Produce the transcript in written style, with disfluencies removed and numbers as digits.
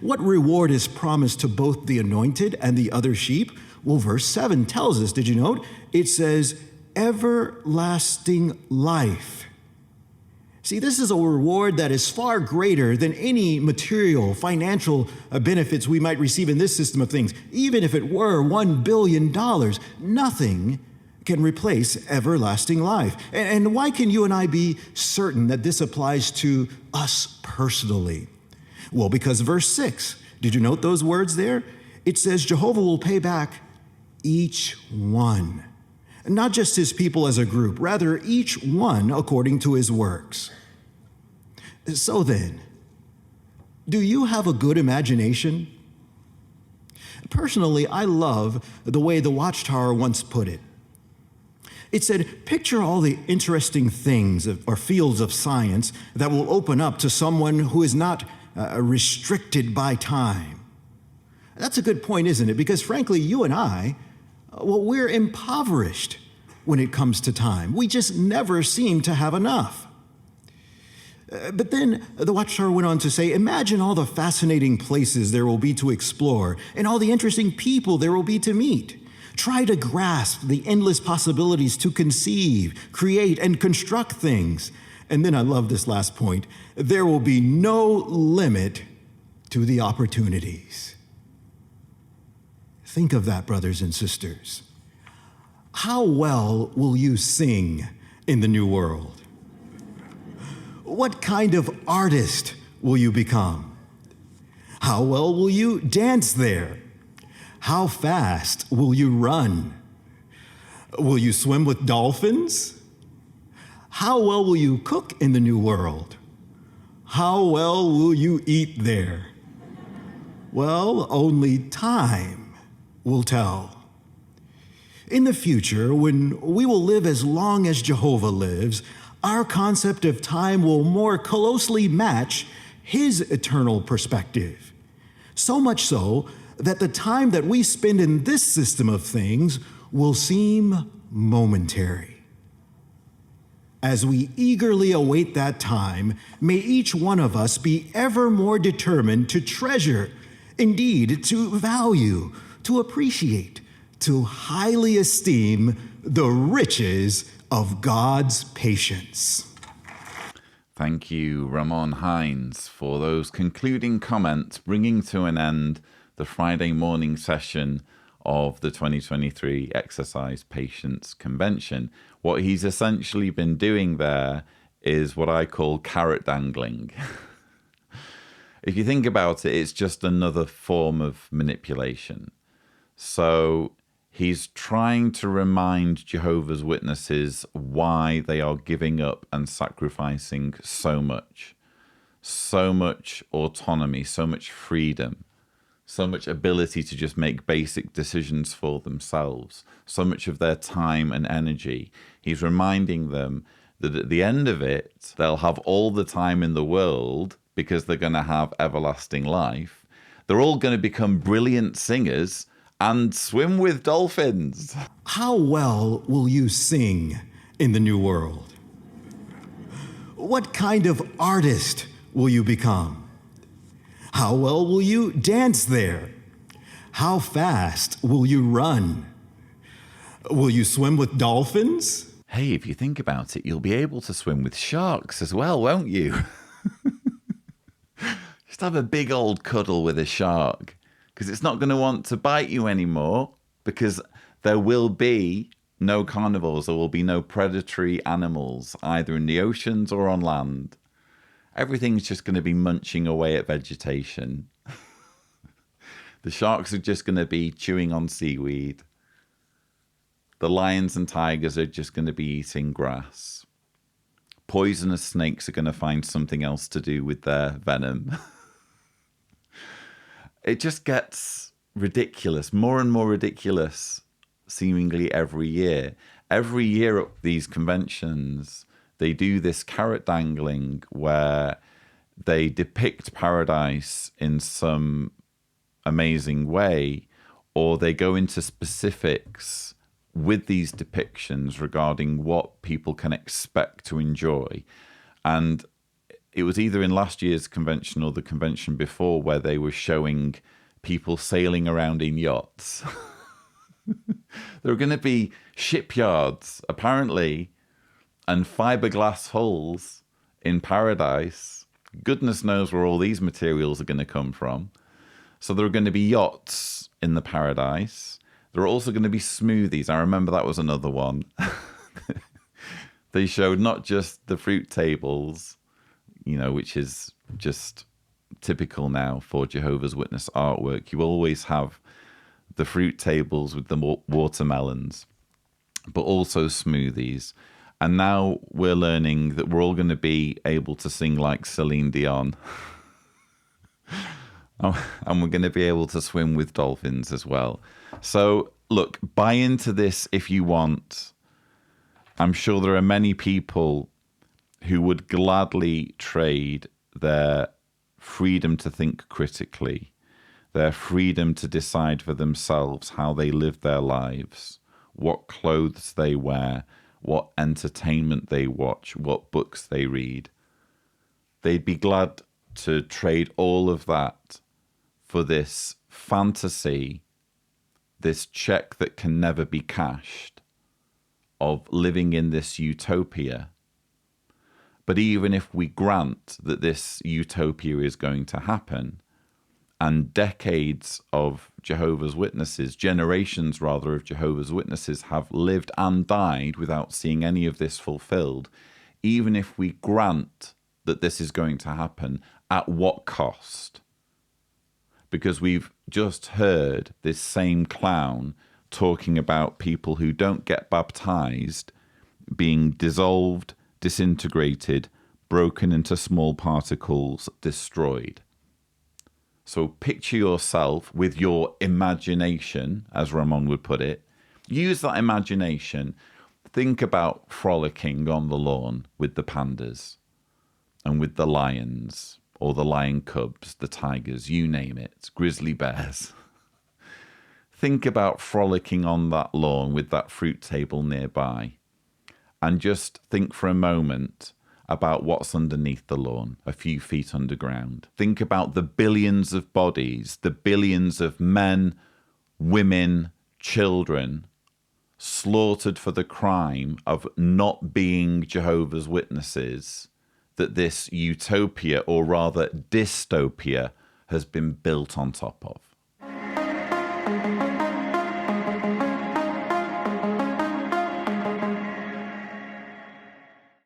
What reward is promised to both the anointed and the other sheep? Well, verse 7 tells us, did you note? It says, everlasting life. See, this is a reward that is far greater than any material, financial benefits we might receive in this system of things. Even if it were $1 billion, nothing can replace everlasting life. And why can you and I be certain that this applies to us personally? Well, because verse 6, did you note those words there? It says Jehovah will pay back each one. Not just his people as a group, rather each one according to his works. So then, do you have a good imagination? Personally, I love the way the Watchtower once put it. It said, picture all the interesting things or fields of science that will open up to someone who is not restricted by time. That's a good point, isn't it? Because frankly, you and I, well, we're impoverished when it comes to time. We just never seem to have enough. But then the Watchtower went on to say, imagine all the fascinating places there will be to explore and all the interesting people there will be to meet. Try to grasp the endless possibilities to conceive, create, and construct things. And then I love this last point. There will be no limit to the opportunities. Think of that, brothers and sisters. How well will you sing in the new world? What kind of artist will you become? How well will you dance there? How fast will you run? Will you swim with dolphins? How well will you cook in the new world? How well will you eat there? Well, only time will tell. In the future, when we will live as long as Jehovah lives, our concept of time will more closely match his eternal perspective. So much so that the time that we spend in this system of things will seem momentary. As we eagerly await that time, may each one of us be ever more determined to treasure, indeed to value, to appreciate, to highly esteem the riches of God's patience. Thank you, Ramon Hines, for those concluding comments, bringing to an end the Friday morning session of the 2023 Exercise Patience Convention. What he's essentially been doing there is what I call carrot-dangling. If you think about it, it's just another form of manipulation. So he's trying to remind Jehovah's Witnesses why they are giving up and sacrificing so much autonomy, so much freedom, so much ability to just make basic decisions for themselves, so much of their time and energy. He's reminding them that at the end of it, they'll have all the time in the world because they're going to have everlasting life. They're all going to become brilliant singers and swim with dolphins. How well will you sing in the new world? What kind of artist will you become? How well will you dance there? How fast will you run? Will you swim with dolphins? Hey, if you think about it, you'll be able to swim with sharks as well, won't you? Just have a big old cuddle with a shark, because it's not going to want to bite you anymore, because there will be no carnivores, there will be no predatory animals, either in the oceans or on land. Everything's just going to be munching away at vegetation. The sharks are just going to be chewing on seaweed. The lions and tigers are just going to be eating grass. Poisonous snakes are going to find something else to do with their venom. It just gets ridiculous, more and more ridiculous, seemingly every year. Every year at these conventions, they do this carrot dangling where they depict paradise in some amazing way, or they go into specifics with these depictions regarding what people can expect to enjoy. And it was either in last year's convention or the convention before where they were showing people sailing around in yachts. There are going to be shipyards, apparently, and fiberglass hulls in paradise. Goodness knows where all these materials are going to come from. So there are going to be yachts in the paradise. There are also going to be smoothies. I remember that was another one. They showed not just the fruit tables, you know, which is just typical now for Jehovah's Witness artwork. You always have the fruit tables with the watermelons, but also smoothies. And now we're learning that we're all going to be able to sing like Celine Dion. And we're going to be able to swim with dolphins as well. So, look, buy into this if you want. I'm sure there are many people who would gladly trade their freedom to think critically, their freedom to decide for themselves how they live their lives, what clothes they wear, what entertainment they watch, what books they read. They'd be glad to trade all of that for this fantasy, this check that can never be cashed, of living in this utopia. But even if we grant that this utopia is going to happen, and decades of Jehovah's Witnesses, generations rather of Jehovah's Witnesses have lived and died without seeing any of this fulfilled, even if we grant that this is going to happen, at what cost? Because we've just heard this same clown talking about people who don't get baptized being dissolved, disintegrated, broken into small particles, destroyed. So picture yourself with your imagination, as Ramon would put it. Use that imagination. Think about frolicking on the lawn with the pandas and with the lions, or the lion cubs, the tigers, you name it, grizzly bears. Think about frolicking on that lawn with that fruit table nearby. And just think for a moment about what's underneath the lawn, a few feet underground. Think about the billions of bodies, the billions of men, women, children slaughtered for the crime of not being Jehovah's Witnesses that this utopia, or rather dystopia, has been built on top of.